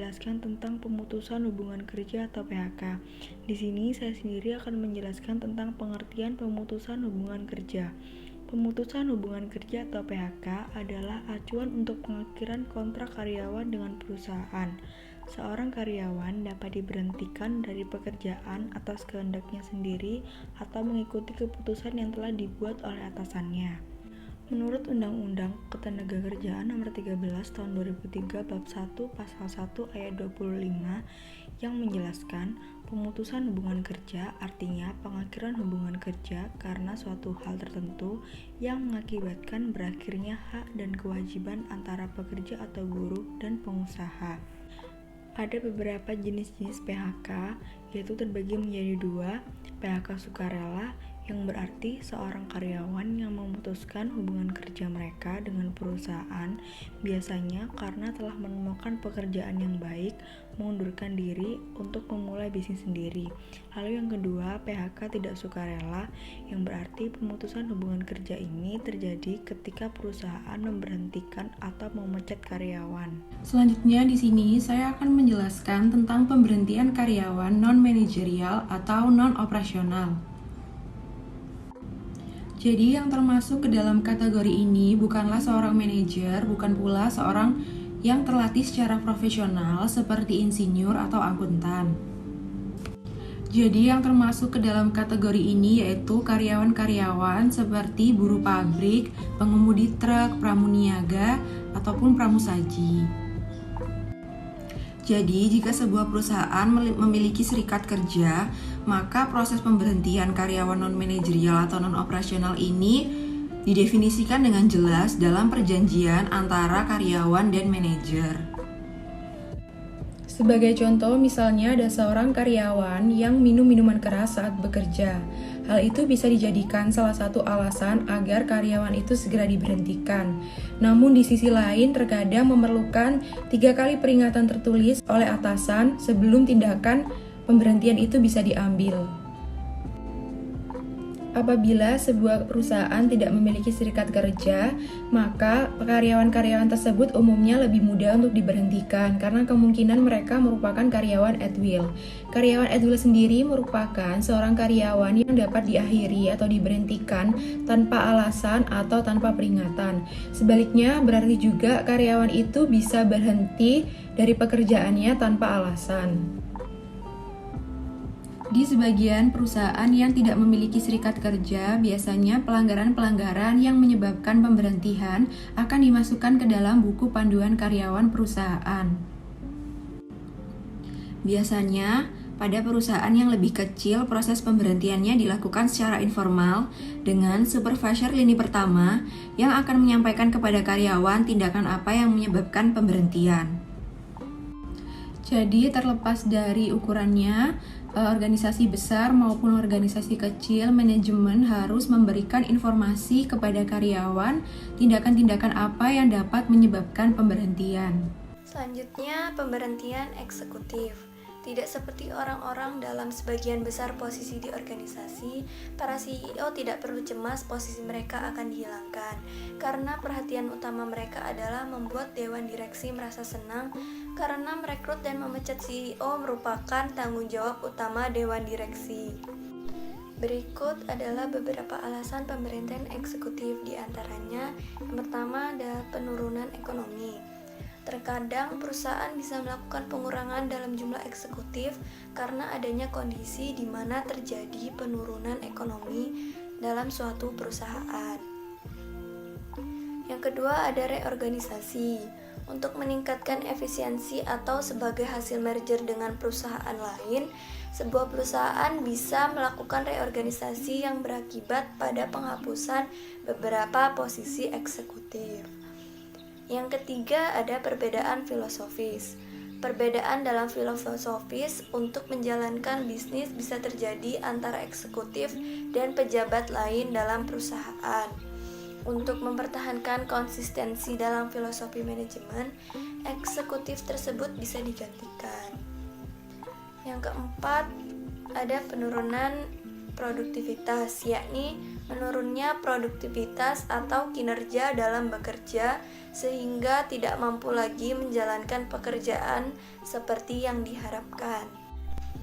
menjelaskan tentang pemutusan hubungan kerja atau PHK. Di sini saya sendiri akan menjelaskan tentang pengertian pemutusan hubungan kerja. Pemutusan hubungan kerja atau PHK adalah acuan untuk pengakhiran kontrak karyawan dengan perusahaan. Seorang karyawan dapat diberhentikan dari pekerjaan atas kehendaknya sendiri atau mengikuti keputusan yang telah dibuat oleh atasannya. Menurut Undang-Undang Ketenagakerjaan Nomor 13 Tahun 2003 Bab 1 Pasal 1 Ayat 25 yang menjelaskan pemutusan hubungan kerja artinya pengakhiran hubungan kerja karena suatu hal tertentu yang mengakibatkan berakhirnya hak dan kewajiban antara pekerja atau buruh dan pengusaha. Ada beberapa jenis-jenis PHK, yaitu terbagi menjadi dua, PHK sukarela, yang berarti seorang karyawan yang memutuskan hubungan kerja mereka dengan perusahaan, biasanya karena telah menemukan pekerjaan yang baik, mengundurkan diri untuk memulai bisnis sendiri. Lalu yang kedua, PHK tidak sukarela, yang berarti pemutusan hubungan kerja ini terjadi ketika perusahaan memberhentikan atau memecat karyawan. Selanjutnya di sini saya akan menjelaskan tentang pemberhentian karyawan non-manajerial atau non-operasional. Jadi yang termasuk ke dalam kategori ini bukanlah seorang manajer, bukan pula seorang yang terlatih secara profesional seperti insinyur atau akuntan. Jadi yang termasuk ke dalam kategori ini yaitu karyawan-karyawan seperti buruh pabrik, pengemudi truk, pramuniaga, ataupun pramusaji. Jadi, jika sebuah perusahaan memiliki serikat kerja, maka proses pemberhentian karyawan non-manajerial atau non-operasional ini didefinisikan dengan jelas dalam perjanjian antara karyawan dan manajer. Sebagai contoh, misalnya ada seorang karyawan yang minum minuman keras saat bekerja. Hal itu bisa dijadikan salah satu alasan agar karyawan itu segera diberhentikan. Namun di sisi lain terkadang memerlukan 3 kali peringatan tertulis oleh atasan sebelum tindakan pemberhentian itu bisa diambil. Apabila sebuah perusahaan tidak memiliki serikat kerja, maka karyawan-karyawan tersebut umumnya lebih mudah untuk diberhentikan karena kemungkinan mereka merupakan karyawan at will. Karyawan at will sendiri merupakan seorang karyawan yang dapat diakhiri atau diberhentikan tanpa alasan atau tanpa peringatan. Sebaliknya, berarti juga karyawan itu bisa berhenti dari pekerjaannya tanpa alasan. Di sebagian perusahaan yang tidak memiliki serikat kerja, biasanya pelanggaran-pelanggaran yang menyebabkan pemberhentian akan dimasukkan ke dalam buku panduan karyawan perusahaan. Biasanya, pada perusahaan yang lebih kecil, proses pemberhentiannya dilakukan secara informal dengan supervisor lini pertama yang akan menyampaikan kepada karyawan tindakan apa yang menyebabkan pemberhentian. Jadi, terlepas dari ukurannya, organisasi besar maupun organisasi kecil, manajemen harus memberikan informasi kepada karyawan tindakan-tindakan apa yang dapat menyebabkan pemberhentian. Selanjutnya, pemberhentian eksekutif. Tidak seperti orang-orang dalam sebagian besar posisi di organisasi, para CEO tidak perlu cemas posisi mereka akan dihilangkan, karena perhatian utama mereka adalah membuat dewan direksi merasa senang, karena merekrut dan memecat CEO merupakan tanggung jawab utama dewan direksi. Berikut adalah beberapa alasan pemberhentian eksekutif, di antaranya yang pertama adalah penurunan ekonomi. Terkadang perusahaan bisa melakukan pengurangan dalam jumlah eksekutif karena adanya kondisi di mana terjadi penurunan ekonomi dalam suatu perusahaan. Yang kedua ada reorganisasi. Untuk meningkatkan efisiensi atau sebagai hasil merger dengan perusahaan lain, sebuah perusahaan bisa melakukan reorganisasi yang berakibat pada penghapusan beberapa posisi eksekutif. Yang ketiga ada perbedaan filosofis. Perbedaan dalam filosofis untuk menjalankan bisnis bisa terjadi antara eksekutif dan pejabat lain dalam perusahaan. Untuk mempertahankan konsistensi dalam filosofi manajemen, eksekutif tersebut bisa digantikan. Yang keempat ada penurunan produktivitas, yakni menurunnya produktivitas atau kinerja dalam bekerja sehingga tidak mampu lagi menjalankan pekerjaan seperti yang diharapkan.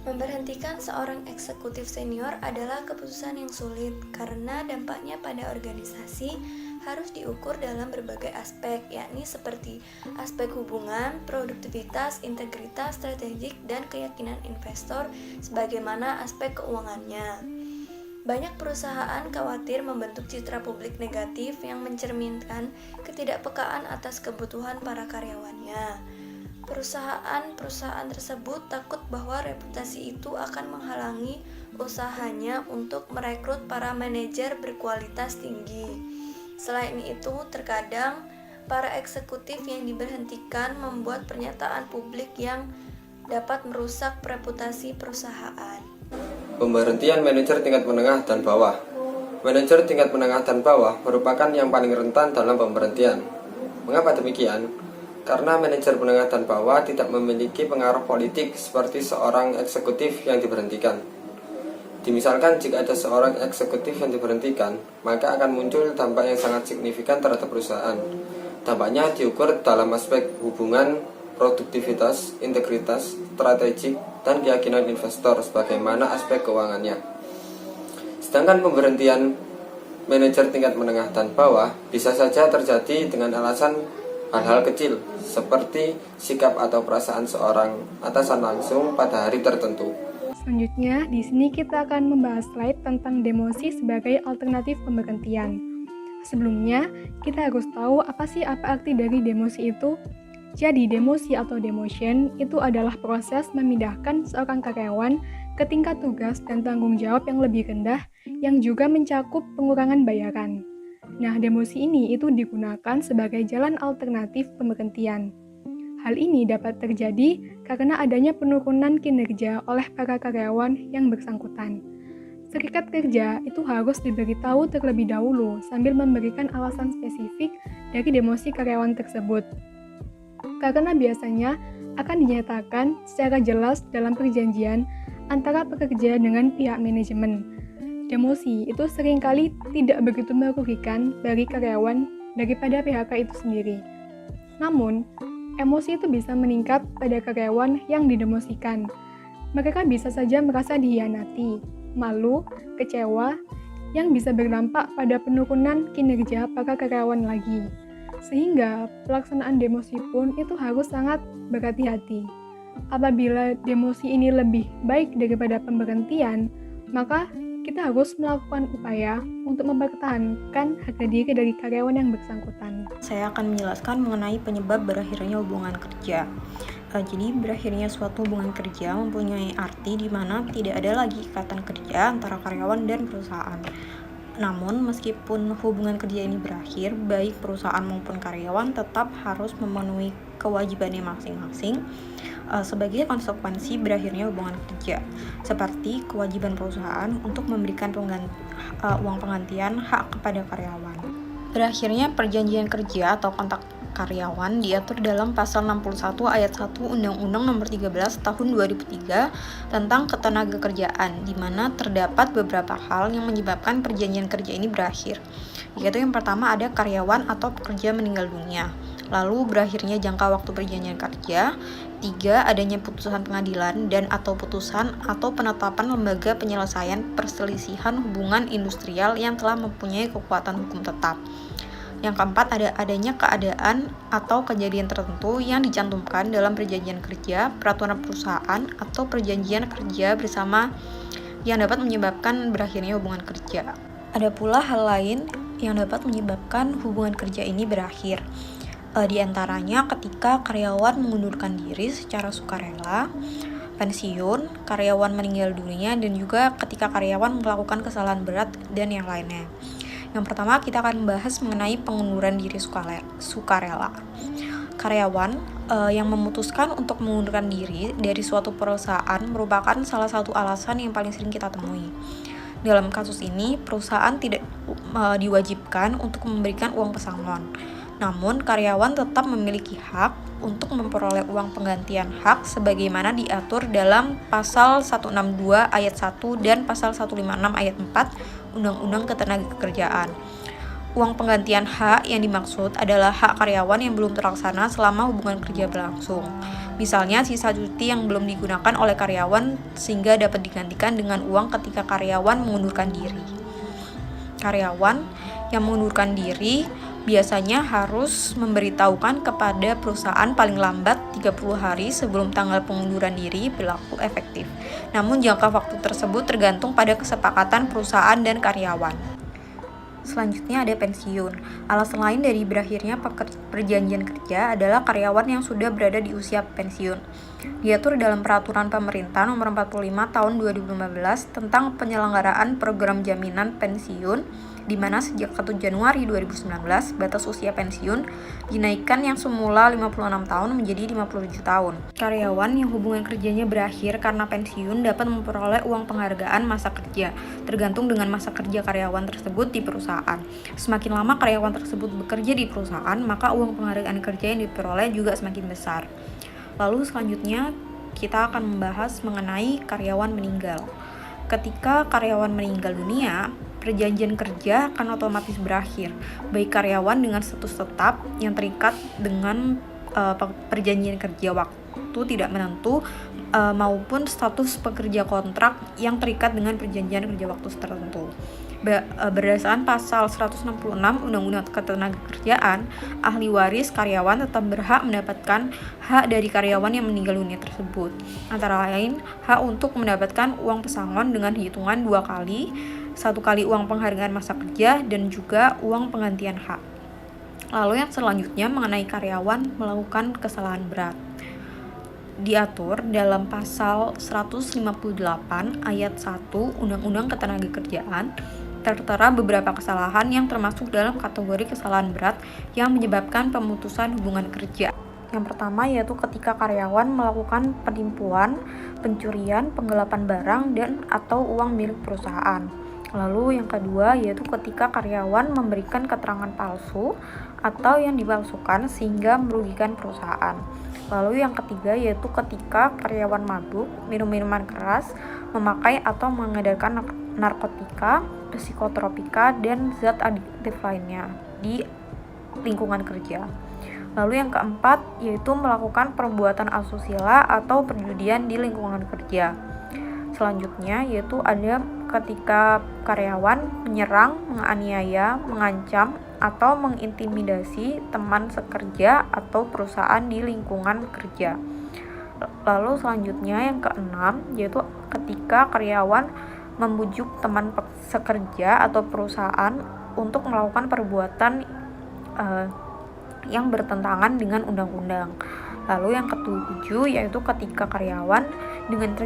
Memberhentikan seorang eksekutif senior adalah keputusan yang sulit karena dampaknya pada organisasi harus diukur dalam berbagai aspek, yakni seperti aspek hubungan, produktivitas, integritas, strategik, dan keyakinan investor, sebagaimana aspek keuangannya. Banyak perusahaan khawatir membentuk citra publik negatif yang mencerminkan ketidakpekaan atas kebutuhan para karyawannya. Perusahaan tersebut takut bahwa reputasi itu akan menghalangi usahanya untuk merekrut para manajer berkualitas tinggi. Selain itu, terkadang para eksekutif yang diberhentikan membuat pernyataan publik yang dapat merusak reputasi perusahaan. Pemberhentian manajer tingkat menengah dan bawah. Manajer tingkat menengah dan bawah merupakan yang paling rentan dalam pemberhentian. Mengapa demikian? Karena manajer menengah dan bawah tidak memiliki pengaruh politik seperti seorang eksekutif yang diberhentikan. Dimisalkan jika ada seorang eksekutif yang diberhentikan, maka akan muncul dampak yang sangat signifikan terhadap perusahaan. Dampaknya diukur dalam aspek hubungan, produktivitas, integritas, strategik, dan keyakinan investor sebagaimana aspek keuangannya. Sedangkan pemberhentian manajer tingkat menengah dan bawah bisa saja terjadi dengan alasan hal-hal kecil seperti sikap atau perasaan seorang atasan langsung pada hari tertentu. Selanjutnya, di sini kita akan membahas slide tentang demosi sebagai alternatif pemberhentian. Sebelumnya, kita harus tahu apa arti dari demosi itu. Jadi, demosi atau demotion itu adalah proses memindahkan seorang karyawan ke tingkat tugas dan tanggung jawab yang lebih rendah yang juga mencakup pengurangan bayaran. Nah, demosi ini itu digunakan sebagai jalan alternatif pemberhentian. Hal ini dapat terjadi karena adanya penurunan kinerja oleh para karyawan yang bersangkutan. Serikat kerja itu harus diberitahu terlebih dahulu sambil memberikan alasan spesifik dari demosi karyawan tersebut. Karena biasanya akan dinyatakan secara jelas dalam perjanjian antara pekerja dengan pihak manajemen. Demosi itu seringkali tidak begitu merugikan bagi karyawan daripada PHK itu sendiri. Namun, emosi itu bisa meningkat pada karyawan yang didemosikan. Mereka bisa saja merasa dihianati, malu, kecewa, yang bisa berdampak pada penurunan kinerja para karyawan lagi. Sehingga pelaksanaan demosi pun itu harus sangat berhati-hati. Apabila demosi ini lebih baik daripada pemberhentian, maka kita harus melakukan upaya untuk mempertahankan harga diri dari karyawan yang bersangkutan. Saya akan menjelaskan mengenai penyebab berakhirnya hubungan kerja. Jadi berakhirnya suatu hubungan kerja mempunyai arti di mana tidak ada lagi ikatan kerja antara karyawan dan perusahaan. Namun meskipun hubungan kerja ini berakhir, baik perusahaan maupun karyawan tetap harus memenuhi kewajibannya masing-masing sebagai konsekuensi berakhirnya hubungan kerja, seperti kewajiban perusahaan untuk memberikan uang penggantian hak kepada karyawan. Berakhirnya perjanjian kerja atau kontrak karyawan diatur dalam pasal 61 ayat 1 Undang-Undang Nomor 13 Tahun 2003 tentang Ketenagakerjaan, di mana terdapat beberapa hal yang menyebabkan perjanjian kerja ini berakhir. Yaitu yang pertama ada karyawan atau pekerja meninggal dunia. Lalu berakhirnya jangka waktu perjanjian kerja. 3. Adanya putusan pengadilan dan atau putusan atau penetapan lembaga penyelesaian perselisihan hubungan industrial yang telah mempunyai kekuatan hukum tetap. Yang keempat, adanya keadaan atau kejadian tertentu yang dicantumkan dalam perjanjian kerja, peraturan perusahaan, atau perjanjian kerja bersama yang dapat menyebabkan berakhirnya hubungan kerja. Ada pula hal lain yang dapat menyebabkan hubungan kerja ini berakhir. Di antaranya ketika karyawan mengundurkan diri secara sukarela, pensiun, karyawan meninggal dunia, dan juga ketika karyawan melakukan kesalahan berat dan yang lainnya. Yang pertama, kita akan membahas mengenai pengunduran diri sukarela. Karyawan yang memutuskan untuk mengundurkan diri dari suatu perusahaan merupakan salah satu alasan yang paling sering kita temui. Dalam kasus ini, perusahaan tidak diwajibkan untuk memberikan uang pesangon. Namun, karyawan tetap memiliki hak untuk memperoleh uang penggantian hak sebagaimana diatur dalam pasal 162 ayat 1 dan pasal 156 ayat 4 Undang-Undang Ketenagakerjaan. Uang penggantian hak yang dimaksud adalah hak karyawan yang belum terlaksana selama hubungan kerja berlangsung. Misalnya sisa cuti yang belum digunakan oleh karyawan sehingga dapat digantikan dengan uang ketika karyawan mengundurkan diri. Karyawan yang mengundurkan diri biasanya harus memberitahukan kepada perusahaan paling lambat 30 hari sebelum tanggal pengunduran diri berlaku efektif. Namun jangka waktu tersebut tergantung pada kesepakatan perusahaan dan karyawan. Selanjutnya ada pensiun. Alasan lain dari berakhirnya perjanjian kerja adalah karyawan yang sudah berada di usia pensiun. Diatur dalam Peraturan Pemerintah Nomor 45 Tahun 2015 tentang penyelenggaraan program jaminan pensiun, di mana sejak 1 Januari 2019 batas usia pensiun dinaikkan yang semula 56 tahun menjadi 57 tahun. Karyawan yang hubungan kerjanya berakhir karena pensiun dapat memperoleh uang penghargaan masa kerja, tergantung dengan masa kerja karyawan tersebut di perusahaan. Semakin lama karyawan tersebut bekerja di perusahaan, maka uang penghargaan kerja yang diperoleh juga semakin besar. Lalu selanjutnya kita akan membahas mengenai karyawan meninggal. Ketika karyawan meninggal dunia, perjanjian kerja akan otomatis berakhir, baik karyawan dengan status tetap yang terikat dengan perjanjian kerja waktu tidak menentu maupun status pekerja kontrak yang terikat dengan perjanjian kerja waktu tertentu. Berdasarkan pasal 166 Undang-Undang Ketenagakerjaan, ahli waris karyawan tetap berhak mendapatkan hak dari karyawan yang meninggal dunia tersebut. Antara lain, hak untuk mendapatkan uang pesangon dengan hitungan 2 kali, 1 kali uang penghargaan masa kerja, dan juga uang penggantian hak. Lalu yang selanjutnya mengenai karyawan melakukan kesalahan berat. Diatur dalam pasal 158 ayat 1 Undang-Undang Ketenagakerjaan, tertera beberapa kesalahan yang termasuk dalam kategori kesalahan berat yang menyebabkan pemutusan hubungan kerja. Yang pertama yaitu ketika karyawan melakukan penipuan, pencurian, penggelapan barang dan atau uang milik perusahaan. Lalu yang kedua yaitu ketika karyawan memberikan keterangan palsu atau yang dipalsukan sehingga merugikan perusahaan. Lalu yang ketiga yaitu ketika karyawan mabuk, minum minuman keras, memakai atau mengedarkan narkotika, psikotropika, dan zat adiktif lainnya di lingkungan kerja. Lalu yang keempat yaitu melakukan perbuatan asusila atau perjudian di lingkungan kerja. Selanjutnya yaitu ada ketika karyawan menyerang, menganiaya, mengancam, atau mengintimidasi teman sekerja atau perusahaan di lingkungan kerja. Lalu selanjutnya yang keenam yaitu ketika karyawan membujuk teman sekerja atau perusahaan untuk melakukan perbuatan yang bertentangan dengan undang-undang. Lalu yang ketujuh yaitu ketika karyawan dengan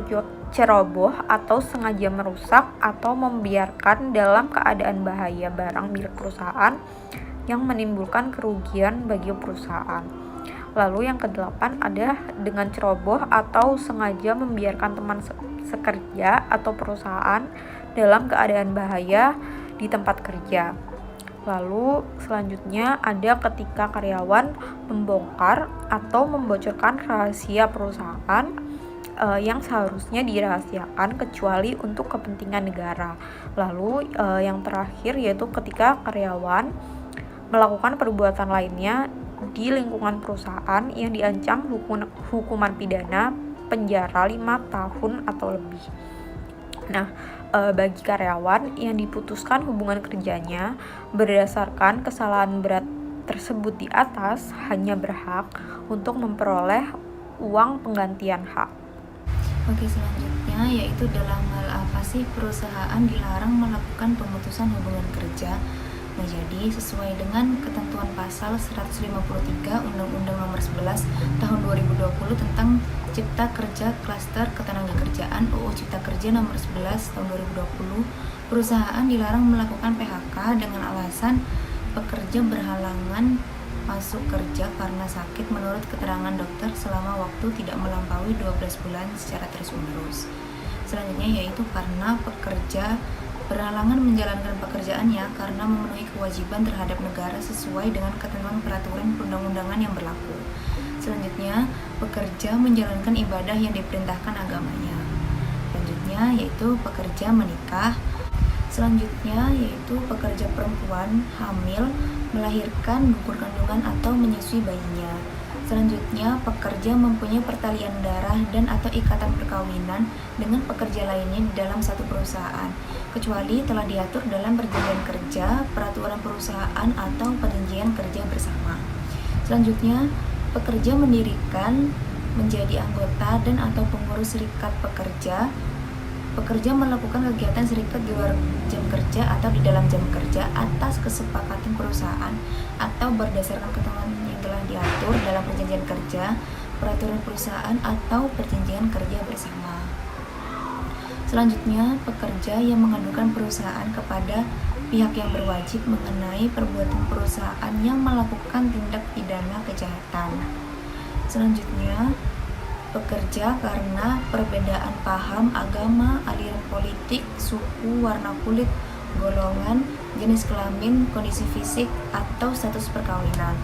ceroboh atau sengaja merusak atau membiarkan dalam keadaan bahaya barang milik perusahaan yang menimbulkan kerugian bagi perusahaan. Lalu yang kedelapan ada dengan ceroboh atau sengaja membiarkan teman sekerja atau perusahaan dalam keadaan bahaya di tempat kerja. Lalu selanjutnya ada ketika karyawan membongkar atau membocorkan rahasia perusahaan yang seharusnya dirahasiakan kecuali untuk kepentingan negara. Lalu yang terakhir yaitu ketika karyawan melakukan perbuatan lainnya di lingkungan perusahaan yang diancam hukuman pidana penjara 5 tahun atau lebih. Nah, bagi karyawan yang diputuskan hubungan kerjanya berdasarkan kesalahan berat tersebut di atas hanya berhak untuk memperoleh uang penggantian hak. Oke, selanjutnya yaitu dalam hal apa sih perusahaan dilarang melakukan pemutusan hubungan kerja. Nah, jadi sesuai dengan ketentuan pasal 153 Undang-Undang Nomor 11 Tahun 2020 tentang Cipta Kerja Klaster Ketenagakerjaan UU Cipta Kerja Nomor 11 Tahun 2020, perusahaan dilarang melakukan PHK dengan alasan pekerja berhalangan masuk kerja karena sakit menurut keterangan dokter selama waktu tidak melampaui 12 bulan secara terus-menerus. Selanjutnya yaitu karena pekerja berhalangan menjalankan pekerjaannya karena memenuhi kewajiban terhadap negara sesuai dengan ketentuan peraturan perundang-undangan yang berlaku. Selanjutnya, pekerja menjalankan ibadah yang diperintahkan agamanya. Selanjutnya yaitu pekerja menikah. Selanjutnya yaitu pekerja perempuan hamil, melahirkan, gugur kandungan atau menyusui bayinya. Selanjutnya, pekerja mempunyai pertalian darah dan atau ikatan perkawinan dengan pekerja lainnya di dalam satu perusahaan, kecuali telah diatur dalam perjanjian kerja, peraturan perusahaan atau perjanjian kerja bersama. Selanjutnya, pekerja mendirikan, menjadi anggota dan atau pengurus serikat pekerja. Pekerja melakukan kegiatan serikat di luar jam kerja atau di dalam jam kerja atas kesepakatan perusahaan atau berdasarkan ketentuan yang telah diatur dalam perjanjian kerja, peraturan perusahaan atau perjanjian kerja bersama. Selanjutnya, pekerja yang mengadukan perusahaan kepada pihak yang berwajib mengenai perbuatan perusahaan yang melakukan tindak pidana kejahatan. Selanjutnya, pekerja karena perbedaan paham, agama, aliran politik, suku, warna kulit, golongan, jenis kelamin, kondisi fisik, atau status perkawinan.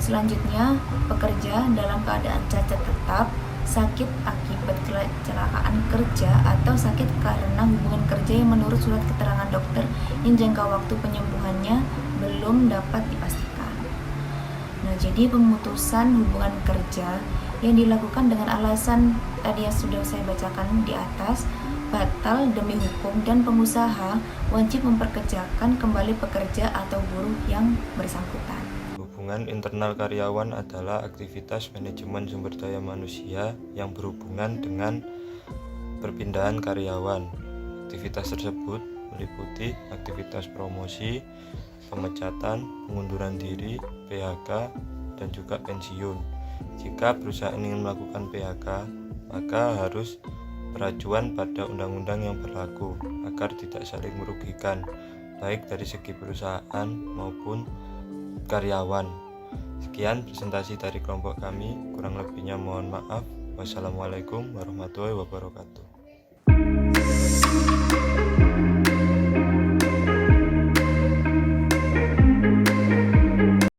Selanjutnya, pekerja dalam keadaan cacat tetap, sakit akibat kecelakaan kerja, atau sakit karena hubungan kerja yang menurut surat keterangan dokter yang jangka waktu penyembuhannya belum dapat dipastikan. Nah, jadi pemutusan hubungan kerja yang dilakukan dengan alasan tadi yang sudah saya bacakan di atas batal demi hukum dan pengusaha wajib memperkerjakan kembali pekerja atau buruh yang bersangkutan. Hubungan internal karyawan adalah aktivitas manajemen sumber daya manusia yang berhubungan dengan perpindahan karyawan. Aktivitas tersebut meliputi aktivitas promosi, pemecatan, pengunduran diri, PHK, dan juga pensiun. Jika perusahaan ingin melakukan PHK, maka harus beracuan pada undang-undang yang berlaku agar tidak saling merugikan, baik dari segi perusahaan maupun karyawan. Sekian presentasi dari kelompok kami, kurang lebihnya mohon maaf. Wassalamualaikum warahmatullahi wabarakatuh.